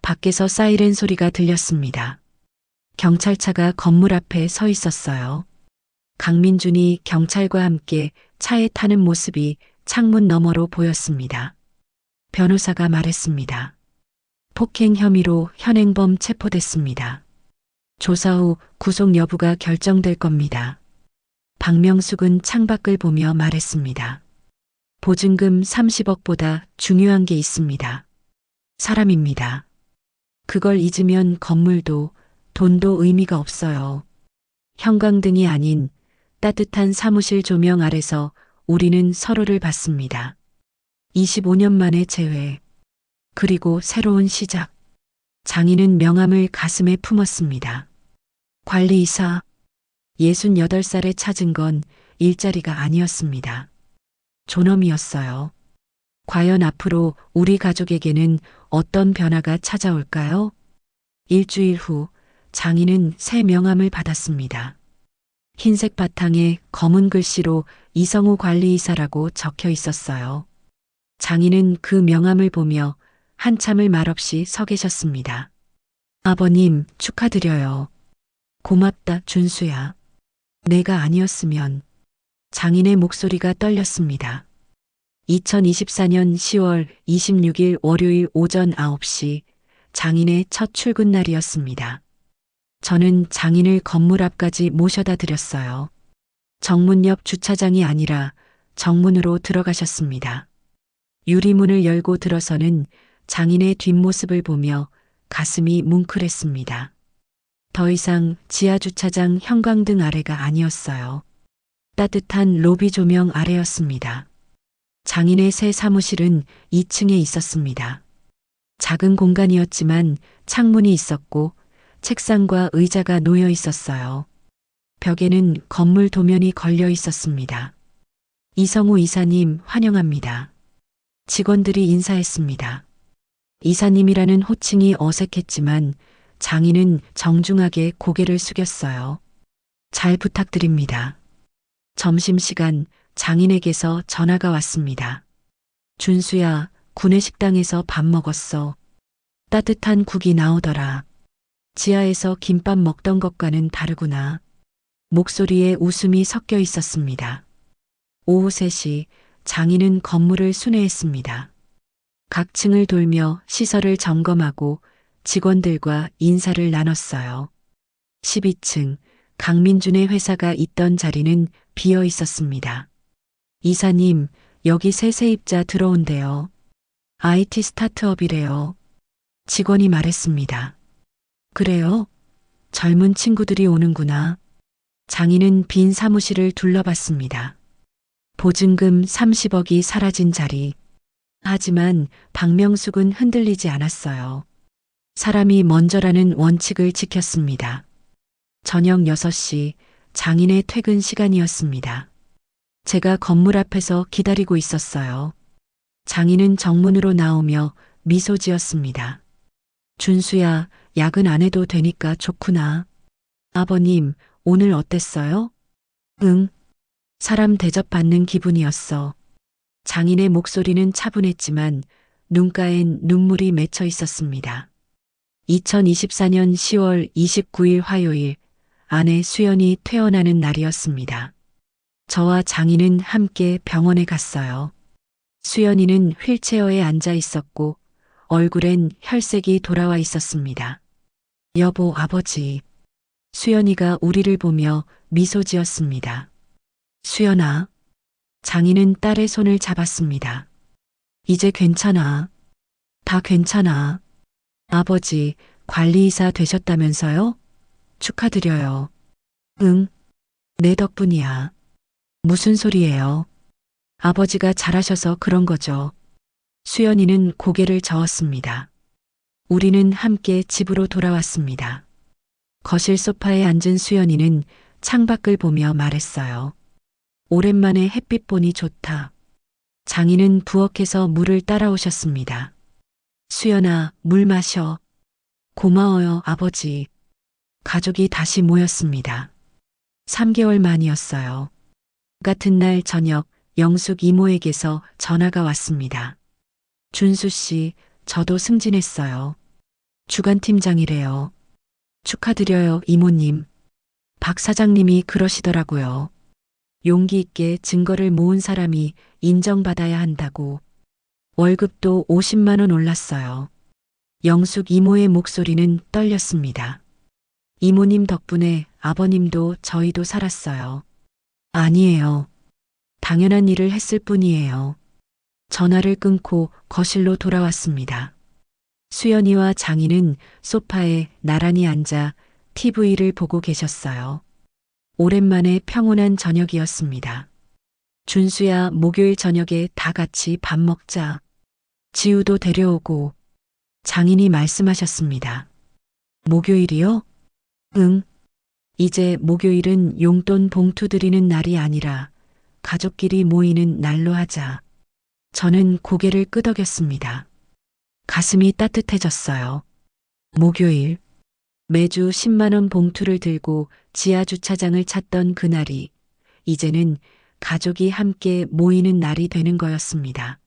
밖에서 사이렌 소리가 들렸습니다. 경찰차가 건물 앞에 서 있었어요. 강민준이 경찰과 함께 차에 타는 모습이 창문 너머로 보였습니다. 변호사가 말했습니다. 폭행 혐의로 현행범 체포됐습니다. 조사 후 구속 여부가 결정될 겁니다. 박명숙은 창밖을 보며 말했습니다. 보증금 30억보다 중요한 게 있습니다. 사람입니다. 그걸 잊으면 건물도 돈도 의미가 없어요. 형광등이 아닌 따뜻한 사무실 조명 아래서 우리는 서로를 봤습니다. 25년 만에 재회. 그리고 새로운 시작. 장인은 명함을 가슴에 품었습니다. 관리이사. 68살에 찾은 건 일자리가 아니었습니다. 존엄이었어요. 과연 앞으로 우리 가족에게는 어떤 변화가 찾아올까요? 일주일 후 장인은 새 명함을 받았습니다. 흰색 바탕에 검은 글씨로 이성우 관리이사라고 적혀 있었어요. 장인은 그 명함을 보며 한참을 말없이 서 계셨습니다. 아버님, 축하드려요. 고맙다, 준수야. 내가 아니었으면. 장인의 목소리가 떨렸습니다. 2024년 10월 26일 월요일 오전 9시 장인의 첫 출근 날이었습니다. 저는 장인을 건물 앞까지 모셔다 드렸어요. 정문 옆 주차장이 아니라 정문으로 들어가셨습니다. 유리문을 열고 들어서는 장인의 뒷모습을 보며 가슴이 뭉클했습니다. 더 이상 지하 주차장 형광등 아래가 아니었어요. 따뜻한 로비 조명 아래였습니다. 장인의 새 사무실은 2층에 있었습니다. 작은 공간이었지만 창문이 있었고 책상과 의자가 놓여 있었어요. 벽에는 건물 도면이 걸려 있었습니다. 이성우 이사님 환영합니다. 직원들이 인사했습니다. 이사님이라는 호칭이 어색했지만 장인은 정중하게 고개를 숙였어요. 잘 부탁드립니다. 점심시간 장인에게서 전화가 왔습니다. 준수야, 구내식당에서 밥 먹었어. 따뜻한 국이 나오더라. 지하에서 김밥 먹던 것과는 다르구나. 목소리에 웃음이 섞여 있었습니다. 오후 3시 장인은 건물을 순회했습니다. 각 층을 돌며 시설을 점검하고 직원들과 인사를 나눴어요. 12층 강민준의 회사가 있던 자리는 비어 있었습니다. 이사님, 여기 새 세입자 들어온대요. IT 스타트업이래요. 직원이 말했습니다. 그래요? 젊은 친구들이 오는구나. 장인은 빈 사무실을 둘러봤습니다. 보증금 30억이 사라진 자리. 하지만 박명숙은 흔들리지 않았어요. 사람이 먼저라는 원칙을 지켰습니다. 저녁 6시 장인의 퇴근 시간이었습니다. 제가 건물 앞에서 기다리고 있었어요. 장인은 정문으로 나오며 미소 지었습니다. 준수야, 야근 안 해도 되니까 좋구나. 아버님, 오늘 어땠어요? 응. 사람 대접받는 기분이었어. 장인의 목소리는 차분했지만 눈가엔 눈물이 맺혀 있었습니다. 2024년 10월 29일 화요일, 아내 수연이 퇴원하는 날이었습니다. 저와 장인은 함께 병원에 갔어요. 수연이는 휠체어에 앉아 있었고 얼굴엔 혈색이 돌아와 있었습니다. 여보, 아버지. 수연이가 우리를 보며 미소 지었습니다. 수연아. 장인은 딸의 손을 잡았습니다. 이제 괜찮아. 다 괜찮아. 아버지, 관리이사 되셨다면서요? 축하드려요. 응. 내 덕분이야. 무슨 소리예요? 아버지가 잘하셔서 그런 거죠. 수연이는 고개를 저었습니다. 우리는 함께 집으로 돌아왔습니다. 거실 소파에 앉은 수연이는 창밖을 보며 말했어요. 오랜만에 햇빛 보니 좋다. 장인은 부엌에서 물을 따라오셨습니다. 수연아, 물 마셔. 고마워요, 아버지. 가족이 다시 모였습니다. 3개월 만이었어요. 같은 날 저녁 영숙 이모에게서 전화가 왔습니다. 준수 씨, 저도 승진했어요. 주간팀장이래요. 축하드려요, 이모님. 박 사장님이 그러시더라고요. 용기 있게 증거를 모은 사람이 인정받아야 한다고. 월급도 50만 원 올랐어요. 영숙 이모의 목소리는 떨렸습니다. 이모님 덕분에 아버님도 저희도 살았어요. 아니에요. 당연한 일을 했을 뿐이에요. 전화를 끊고 거실로 돌아왔습니다. 수연이와 장인은 소파에 나란히 앉아 TV를 보고 계셨어요. 오랜만에 평온한 저녁이었습니다. 준수야, 목요일 저녁에 다 같이 밥 먹자. 지우도 데려오고. 장인이 말씀하셨습니다. 목요일이요? 응. 이제 목요일은 용돈 봉투 드리는 날이 아니라 가족끼리 모이는 날로 하자. 저는 고개를 끄덕였습니다. 가슴이 따뜻해졌어요. 목요일. 매주 10만 원 봉투를 들고 지하 주차장을 찾던 그날이 이제는 가족이 함께 모이는 날이 되는 거였습니다.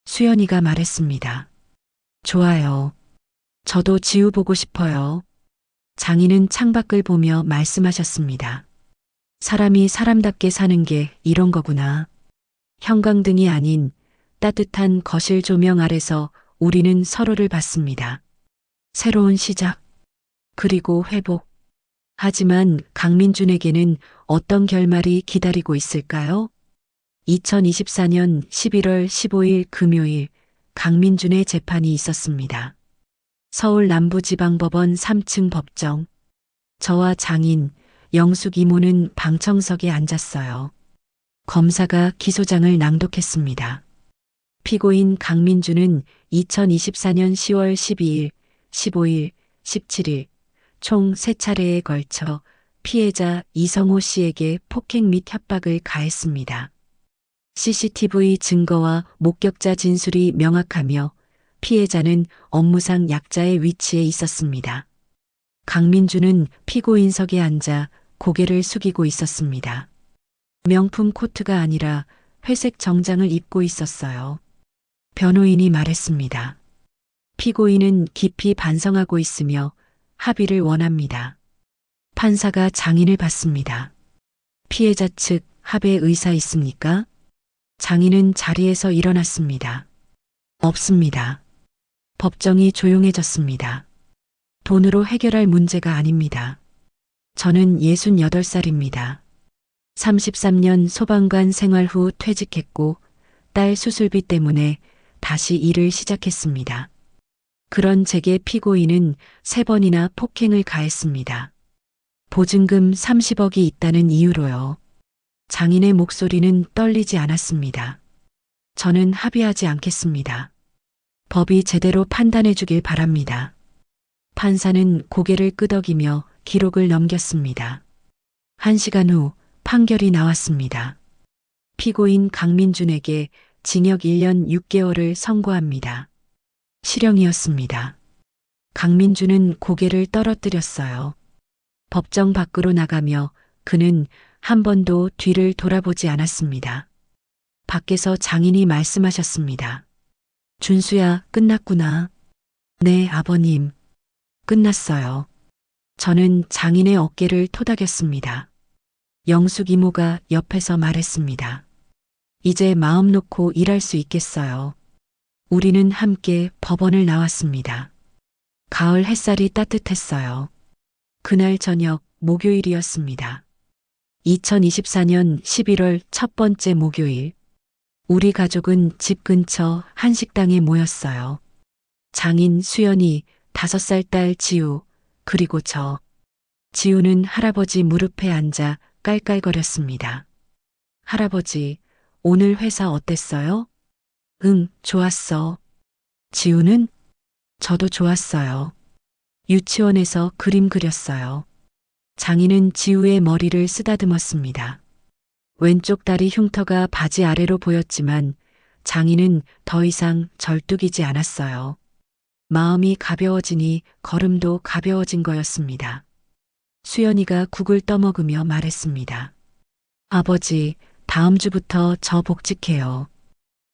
수연이가 말했습니다. 좋아요. 저도 지우 보고 싶어요. 장인은 창밖을 보며 말씀하셨습니다. 사람이 사람답게 사는 게 이런 거구나. 형광등이 아닌 따뜻한 거실 조명 아래서 우리는 서로를 봤습니다. 새로운 시작, 그리고 회복. 하지만 강민준에게는 어떤 결말이 기다리고 있을까요? 2024년 11월 15일 금요일 강민준의 재판이 있었습니다. 서울 남부지방법원 3층 법정. 저와 장인, 영숙 이모는 방청석에 앉았어요. 검사가 기소장을 낭독했습니다. 피고인 강민준은 2024년 10월 12일, 15일, 17일 총 3차례에 걸쳐 피해자 이성호 씨에게 폭행 및 협박을 가했습니다. CCTV 증거와 목격자 진술이 명확하며 피해자는 업무상 약자의 위치에 있었습니다. 강민준은 피고인석에 앉아 고개를 숙이고 있었습니다. 명품 코트가 아니라 회색 정장을 입고 있었어요. 변호인이 말했습니다. 피고인은 깊이 반성하고 있으며 합의를 원합니다. 판사가 장인을 받습니다. 피해자 측 합의 의사 있습니까? 장인은 자리에서 일어났습니다. 없습니다. 법정이 조용해졌습니다. 돈으로 해결할 문제가 아닙니다. 저는 68살입니다. 33년 소방관 생활 후 퇴직했고 딸 수술비 때문에 다시 일을 시작했습니다. 그런 제게 피고인은 3번이나 폭행을 가했습니다. 보증금 30억이 있다는 이유로요. 장인의 목소리는 떨리지 않았습니다. 저는 합의하지 않겠습니다. 법이 제대로 판단해 주길 바랍니다. 판사는 고개를 끄덕이며 기록을 넘겼습니다. 1시간 후 판결이 나왔습니다. 피고인 강민준에게 징역 1년 6개월을 선고합니다. 실형이었습니다. 강민준은 고개를 떨어뜨렸어요. 법정 밖으로 나가며 그는 한 번도 뒤를 돌아보지 않았습니다. 밖에서 장인이 말씀하셨습니다. 준수야, 끝났구나. 네, 아버님. 끝났어요. 저는 장인의 어깨를 토닥였습니다. 영숙 이모가 옆에서 말했습니다. 이제 마음 놓고 일할 수 있겠어요. 우리는 함께 법원을 나왔습니다. 가을 햇살이 따뜻했어요. 그날 저녁 목요일이었습니다. 2024년 11월 첫 번째 목요일. 우리 가족은 집 근처 한 식당에 모였어요. 장인 수연이, 5살 딸 지우, 그리고 저. 지우는 할아버지 무릎에 앉아 깔깔거렸습니다. 할아버지, 오늘 회사 어땠어요? 응, 좋았어. 지우는? 저도 좋았어요. 유치원에서 그림 그렸어요. 장인은 지우의 머리를 쓰다듬었습니다. 왼쪽 다리 흉터가 바지 아래로 보였지만 장인은 더 이상 절뚝이지 않았어요. 마음이 가벼워지니 걸음도 가벼워진 거였습니다. 수연이가 국을 떠먹으며 말했습니다. 아버지, 다음 주부터 저 복직해요.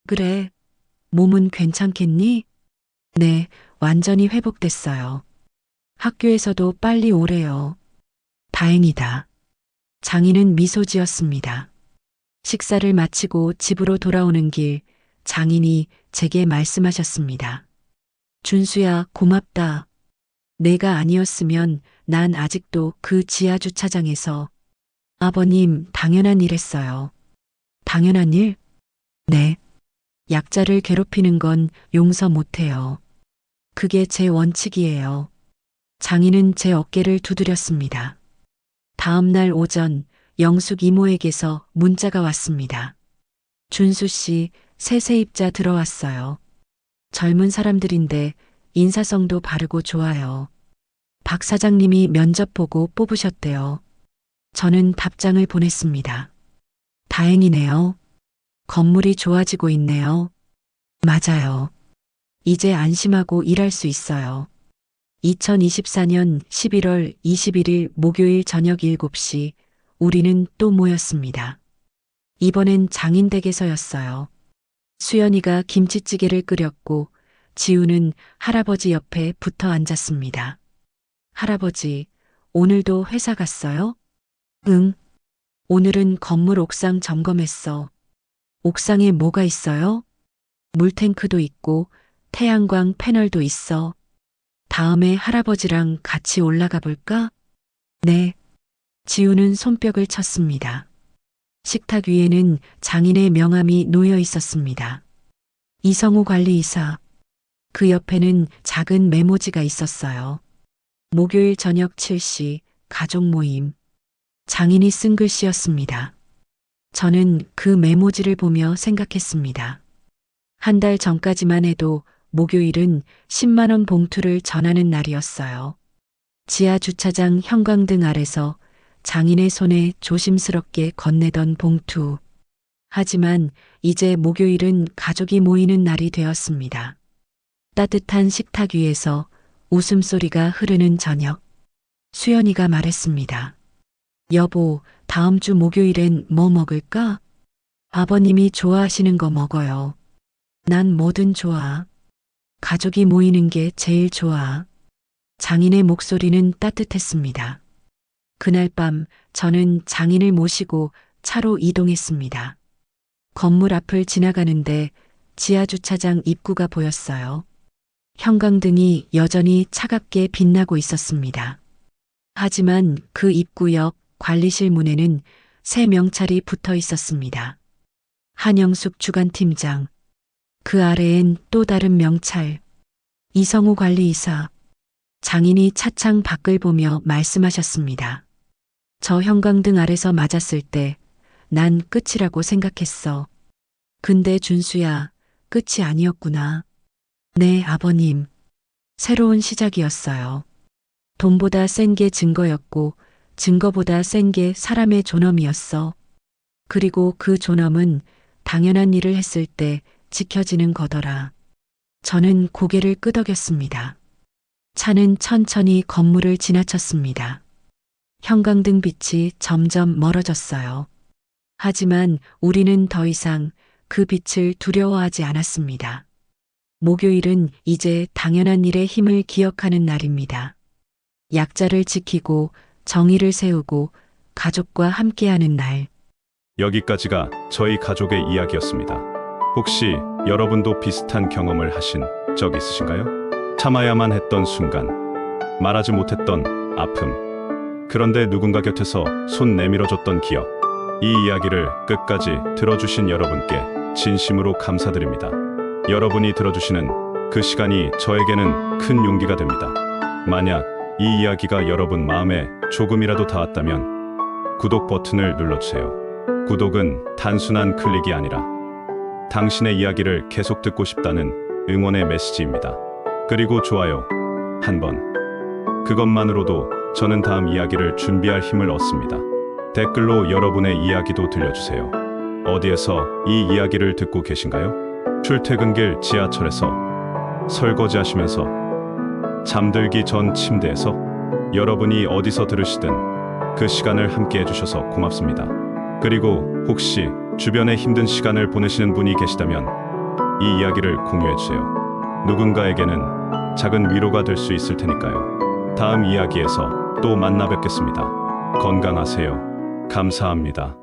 그래, 몸은 괜찮겠니? 네, 완전히 회복됐어요. 학교에서도 빨리 오래요. 다행이다. 장인은 미소 지었습니다. 식사를 마치고 집으로 돌아오는 길 장인이 제게 말씀하셨습니다. 준수야, 고맙다. 내가 아니었으면 난 아직도 그 지하 주차장에서 아버님, 당연한 일 했어요. 당연한 일? 네. 약자를 괴롭히는 건 용서 못해요. 그게 제 원칙이에요. 장인은 제 어깨를 두드렸습니다. 다음 날 오전 영숙 이모에게서 문자가 왔습니다. 준수 씨, 새 세입자 들어왔어요. 젊은 사람들인데 인사성도 바르고 좋아요. 박 사장님이 면접 보고 뽑으셨대요. 저는 답장을 보냈습니다. 다행이네요. 건물이 좋아지고 있네요. 맞아요. 이제 안심하고 일할 수 있어요. 2024년 11월 21일 목요일 저녁 7시 우리는 또 모였습니다. 이번엔 장인 댁에서였어요. 수연이가 김치찌개를 끓였고 지우는 할아버지 옆에 붙어 앉았습니다. 할아버지, 오늘도 회사 갔어요? 응. 오늘은 건물 옥상 점검했어. 옥상에 뭐가 있어요? 물탱크도 있고 태양광 패널도 있어. 다음에 할아버지랑 같이 올라가 볼까? 네. 지우는 손뼉을 쳤습니다. 식탁 위에는 장인의 명함이 놓여 있었습니다. 이성우 관리이사. 그 옆에는 작은 메모지가 있었어요. 목요일 저녁 7시 가족 모임. 장인이 쓴 글씨였습니다. 저는 그 메모지를 보며 생각했습니다. 한 달 전까지만 해도 목요일은 10만 원 봉투를 전하는 날이었어요. 지하 주차장 형광등 아래서 장인의 손에 조심스럽게 건네던 봉투. 하지만 이제 목요일은 가족이 모이는 날이 되었습니다. 따뜻한 식탁 위에서 웃음소리가 흐르는 저녁. 수연이가 말했습니다. 여보, 다음 주 목요일엔 뭐 먹을까? 아버님이 좋아하시는 거 먹어요. 난 뭐든 좋아. 가족이 모이는 게 제일 좋아. 장인의 목소리는 따뜻했습니다. 그날 밤 저는 장인을 모시고 차로 이동했습니다. 건물 앞을 지나가는데 지하 주차장 입구가 보였어요. 형광등이 여전히 차갑게 빛나고 있었습니다. 하지만 그 입구 옆 관리실 문에는 새 명찰이 붙어 있었습니다. 한영숙 주간팀장. 그 아래엔 또 다른 명찰. 이성우 관리이사. 장인이 차창 밖을 보며 말씀하셨습니다. 저 형광등 아래서 맞았을 때 난 끝이라고 생각했어. 근데 준수야, 끝이 아니었구나. 네, 아버님. 새로운 시작이었어요. 돈보다 센 게 증거였고 증거보다 센 게 사람의 존엄이었어. 그리고 그 존엄은 당연한 일을 했을 때 지켜지는 거더라. 저는 고개를 끄덕였습니다. 차는 천천히 건물을 지나쳤습니다. 형광등 빛이 점점 멀어졌어요. 하지만 우리는 더 이상 그 빛을 두려워하지 않았습니다. 목요일은 이제 당연한 일의 힘을 기억하는 날입니다. 약자를 지키고 정의를 세우고 가족과 함께하는 날. 여기까지가 저희 가족의 이야기였습니다. 혹시 여러분도 비슷한 경험을 하신 적 있으신가요? 참아야만 했던 순간, 말하지 못했던 아픔, 그런데 누군가 곁에서 손 내밀어줬던 기억. 이 이야기를 끝까지 들어주신 여러분께 진심으로 감사드립니다. 여러분이 들어주시는 그 시간이 저에게는 큰 용기가 됩니다. 만약 이 이야기가 여러분 마음에 조금이라도 닿았다면 구독 버튼을 눌러주세요. 구독은 단순한 클릭이 아니라 당신의 이야기를 계속 듣고 싶다는 응원의 메시지입니다. 그리고 좋아요 한번, 그것만으로도 저는 다음 이야기를 준비할 힘을 얻습니다. 댓글로 여러분의 이야기도 들려주세요. 어디에서 이 이야기를 듣고 계신가요? 출퇴근길 지하철에서, 설거지하시면서, 잠들기 전 침대에서, 여러분이 어디서 들으시든 그 시간을 함께 해주셔서 고맙습니다. 그리고 혹시 주변에 힘든 시간을 보내시는 분이 계시다면 이 이야기를 공유해주세요. 누군가에게는 작은 위로가 될 수 있을 테니까요. 다음 이야기에서 또 만나 뵙겠습니다. 건강하세요. 감사합니다.